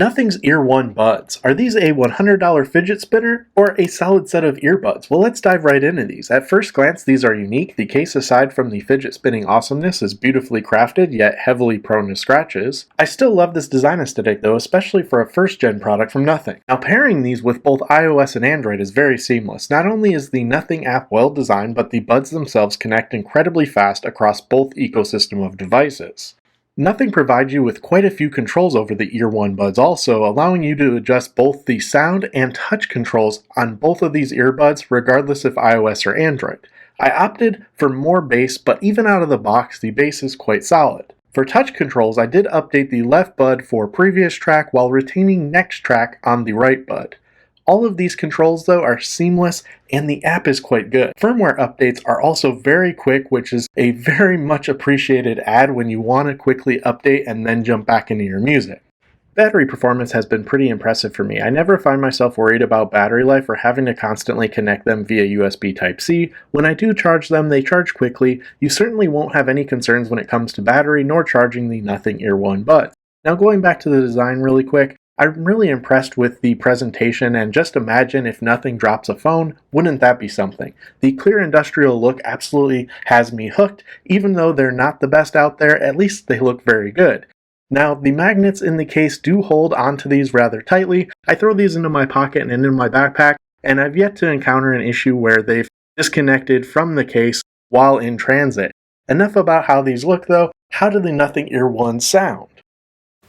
Nothing's Ear One Buds. Are these a $100 fidget spinner or a solid set of earbuds? Well, let's dive right into these. At first glance, these are unique. The case, aside from the fidget spinning awesomeness, is beautifully crafted, yet heavily prone to scratches. I still love this design aesthetic though, especially for a first-gen product from Nothing. Now, pairing these with both iOS and Android is very seamless. Not only is the Nothing app well designed, but the buds themselves connect incredibly fast across both ecosystem of devices. Nothing provides you with quite a few controls over the Ear One Buds also, allowing you to adjust both the sound and touch controls on both of these earbuds regardless of iOS or Android. I opted for more bass, but even out of the box the bass is quite solid. For touch controls, I did update the left bud for previous track while retaining next track on the right bud. All of these controls though are seamless and the app is quite good. Firmware updates are also very quick, which is a very much appreciated add when you want to quickly update and then jump back into your music. Battery performance has been pretty impressive for me. I never find myself worried about battery life or having to constantly connect them via USB Type-C. When I do charge them, they charge quickly. You certainly won't have any concerns when it comes to battery nor charging the Nothing Ear One Buds. Now going back to the design really quick, I'm really impressed with the presentation, and just imagine if Nothing drops a phone, wouldn't that be something? The clear industrial look absolutely has me hooked. Even though they're not the best out there, at least they look very good. Now, the magnets in the case do hold onto these rather tightly. I throw these into my pocket and into my backpack, and I've yet to encounter an issue where they've disconnected from the case while in transit. Enough about how these look though. How do the Nothing Ear Ones sound?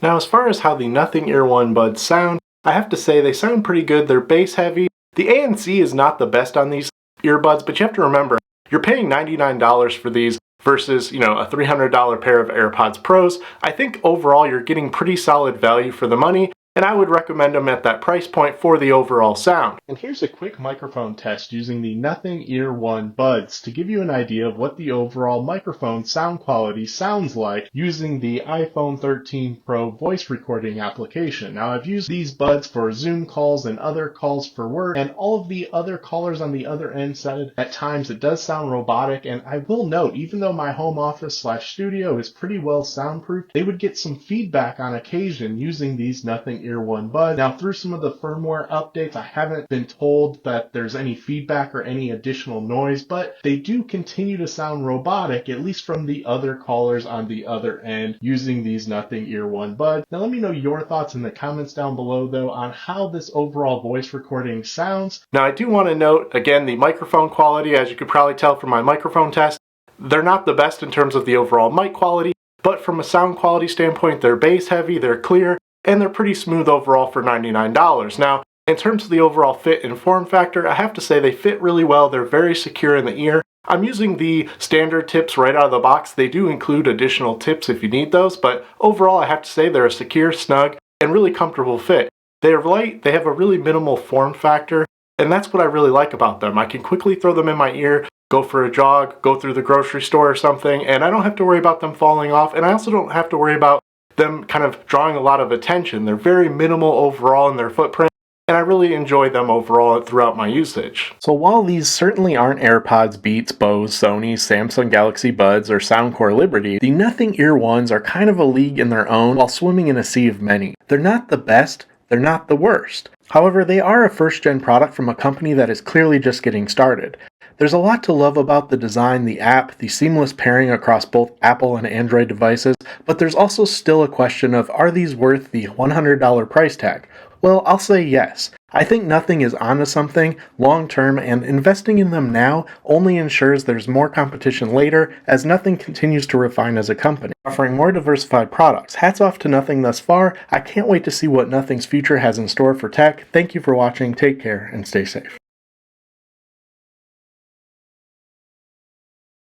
Now, as far as how the Nothing Ear One Buds sound, I have to say they sound pretty good. They're bass heavy. The ANC is not the best on these earbuds, but you have to remember, you're paying $99 for these versus, a $300 pair of AirPods Pros. I think overall you're getting pretty solid value for the money, and I would recommend them at that price point for the overall sound. And here's a quick microphone test using the Nothing Ear One Buds to give you an idea of what the overall microphone sound quality sounds like using the iPhone 13 Pro voice recording application. Now, I've used these buds for Zoom calls and other calls for work, and all of the other callers on the other end said at times it does sound robotic, and I will note, even though my home office / studio is pretty well soundproofed, they would get some feedback on occasion using these Nothing Ear One Buds. Now, through some of the firmware updates, I haven't been told that there's any feedback or any additional noise, but they do continue to sound robotic, at least from the other callers on the other end using these Nothing Ear One Buds. Now, let me know your thoughts in the comments down below, though, on how this overall voice recording sounds. Now, I do want to note, again, the microphone quality, as you could probably tell from my microphone test, they're not the best in terms of the overall mic quality, but from a sound quality standpoint, they're bass heavy, they're clear, and they're pretty smooth overall for $99. Now, in terms of the overall fit and form factor, I have to say they fit really well. They're very secure in the ear. I'm using the standard tips right out of the box. They do include additional tips if you need those, but overall I have to say they're a secure, snug, and really comfortable fit. They are light, they have a really minimal form factor, and that's what I really like about them. I can quickly throw them in my ear, go for a jog, go through the grocery store or something, and I don't have to worry about them falling off, and I also don't have to worry about them kind of drawing a lot of attention. They're very minimal overall in their footprint, and I really enjoy them overall throughout my usage. So while these certainly aren't AirPods, Beats, Bose, Sony, Samsung Galaxy Buds, or Soundcore Liberty, the Nothing Ear Ones are kind of a league in their own while swimming in a sea of many. They're not the best, they're not the worst. However, they are a first-gen product from a company that is clearly just getting started. There's a lot to love about the design, the app, the seamless pairing across both Apple and Android devices, but there's also still a question of, are these worth the $100 price tag? Well, I'll say yes. I think Nothing is onto something long-term, and investing in them now only ensures there's more competition later as Nothing continues to refine as a company, offering more diversified products. Hats off to Nothing thus far. I can't wait to see what Nothing's future has in store for tech. Thank you for watching, take care, and stay safe.